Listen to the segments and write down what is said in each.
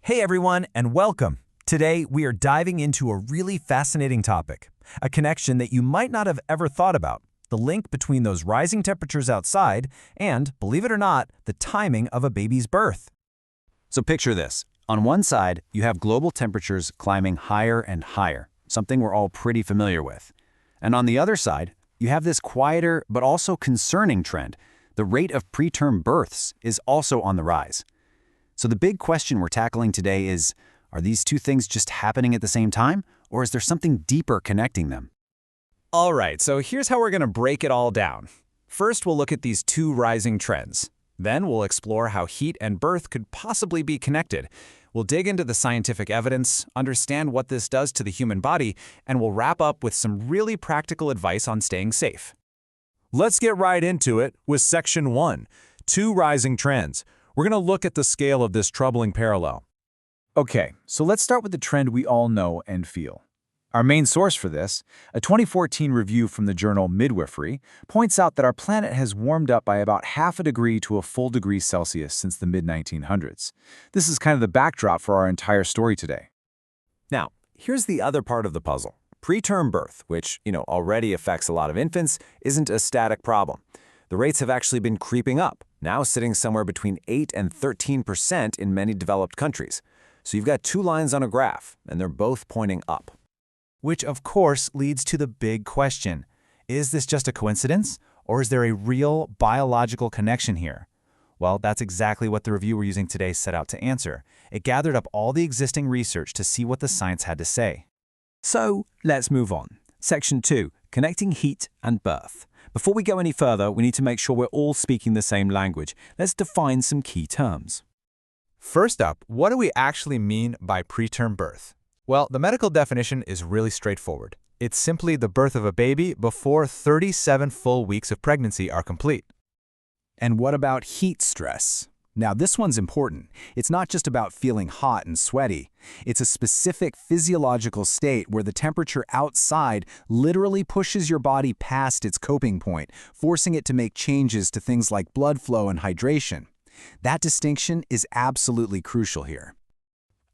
Hey everyone, and welcome. Today, we are diving into a really fascinating topic, a connection that you might not have ever thought about, the link between those rising temperatures outside and, believe it or not, the timing of a baby's birth. So picture this. On one side, you have global temperatures climbing higher and higher, something we're all pretty familiar with. And on the other side, you have this quieter but also concerning trend. The rate of preterm births is also on the rise. So the big question we're tackling today is, are these two things just happening at the same time, or is there something deeper connecting them? All right, so here's how we're going to break it all down. First, we'll look at these two rising trends. Then we'll explore how heat and birth could possibly be connected. We'll dig into the scientific evidence, understand what this does to the human body, and we'll wrap up with some really practical advice on staying safe. Let's get right into it with Section 1, Two Rising Trends. We're going to look at the scale of this troubling parallel. Okay, so let's start with the trend we all know and feel. Our main source for this, a 2014 review from the journal Midwifery, points out that our planet has warmed up by about half a degree to a full degree Celsius since the mid-1900s. This is kind of the backdrop for our entire story today. Now, here's the other part of the puzzle. Preterm birth, which, already affects a lot of infants, isn't a static problem. The rates have actually been creeping up, now sitting somewhere between 8 and 13% in many developed countries. So you've got two lines on a graph, and they're both pointing up. Which, of course, leads to the big question. Is this just a coincidence, or is there a real biological connection here? Well, that's exactly what the review we're using today set out to answer. It gathered up all the existing research to see what the science had to say. So, let's move on. Section 2, Connecting Heat and Birth. Before we go any further, we need to make sure we're all speaking the same language. Let's define some key terms. First up, what do we actually mean by preterm birth? Well, the medical definition is really straightforward. It's simply the birth of a baby before 37 full weeks of pregnancy are complete. And what about heat stress? Now, this one's important. It's not just about feeling hot and sweaty. It's a specific physiological state where the temperature outside literally pushes your body past its coping point, forcing it to make changes to things like blood flow and hydration. That distinction is absolutely crucial here.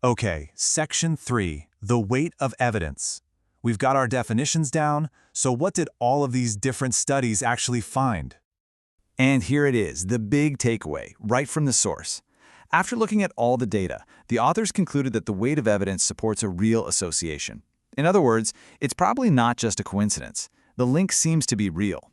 Okay, Section 3, the weight of evidence. We've got our definitions down, so what did all of these different studies actually find? And here it is, the big takeaway, right from the source. After looking at all the data, the authors concluded that the weight of evidence supports a real association. In other words, it's probably not just a coincidence. The link seems to be real.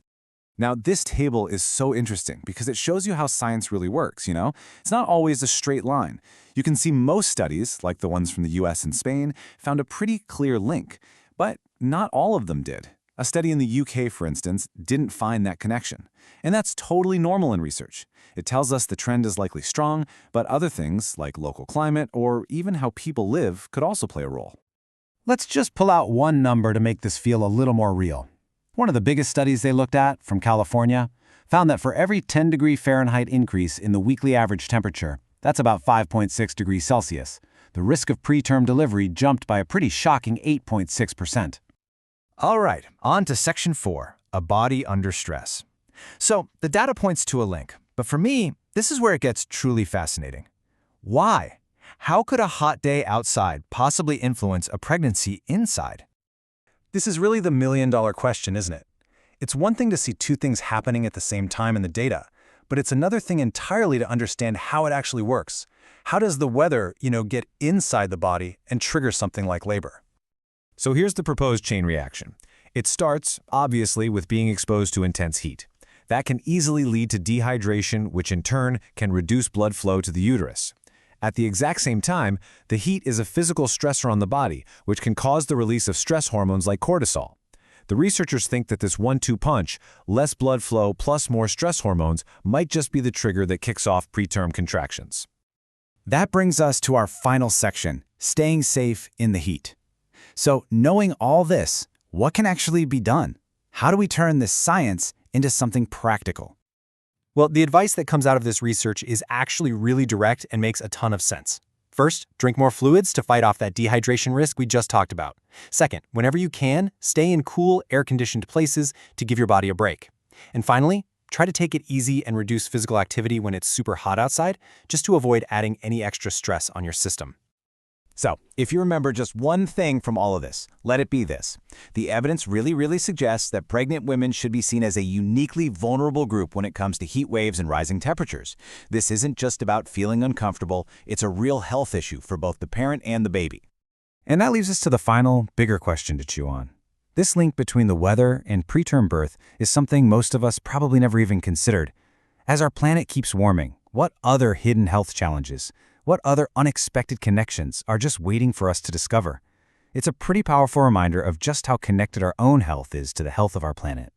Now, this table is so interesting because it shows you how science really works, It's not always a straight line. You can see most studies, like the ones from the US and Spain, found a pretty clear link, but not all of them did. A study in the UK, for instance, didn't find that connection. And that's totally normal in research. It tells us the trend is likely strong, but other things, like local climate or even how people live, could also play a role. Let's just pull out one number to make this feel a little more real. One of the biggest studies they looked at, from California, found that for every 10-degree Fahrenheit increase in the weekly average temperature, that's about 5.6 degrees Celsius, the risk of preterm delivery jumped by a pretty shocking 8.6%. All right, on to Section 4, a body under stress. So, the data points to a link, but for me, this is where it gets truly fascinating. Why? How could a hot day outside possibly influence a pregnancy inside? This is really the million-dollar question, isn't it? It's one thing to see two things happening at the same time in the data, but it's another thing entirely to understand how it actually works. How does the weather, get inside the body and trigger something like labor? So here's the proposed chain reaction. It starts, obviously, with being exposed to intense heat. That can easily lead to dehydration, which in turn can reduce blood flow to the uterus. At the exact same time, the heat is a physical stressor on the body, which can cause the release of stress hormones like cortisol. The researchers think that this 1-2 punch, less blood flow plus more stress hormones, might just be the trigger that kicks off preterm contractions. That brings us to our final section, staying safe in the heat. So, knowing all this, what can actually be done? How do we turn this science into something practical? Well, the advice that comes out of this research is actually really direct and makes a ton of sense. First, drink more fluids to fight off that dehydration risk we just talked about. Second, whenever you can, stay in cool, air-conditioned places to give your body a break. And finally, try to take it easy and reduce physical activity when it's super hot outside, just to avoid adding any extra stress on your system. So, if you remember just one thing from all of this, let it be this. The evidence really suggests that pregnant women should be seen as a uniquely vulnerable group when it comes to heat waves and rising temperatures. This isn't just about feeling uncomfortable, it's a real health issue for both the parent and the baby. And that leaves us to the final, bigger question to chew on. This link between the weather and preterm birth is something most of us probably never even considered. As our planet keeps warming, what other hidden health challenges, what other unexpected connections are just waiting for us to discover? It's a pretty powerful reminder of just how connected our own health is to the health of our planet.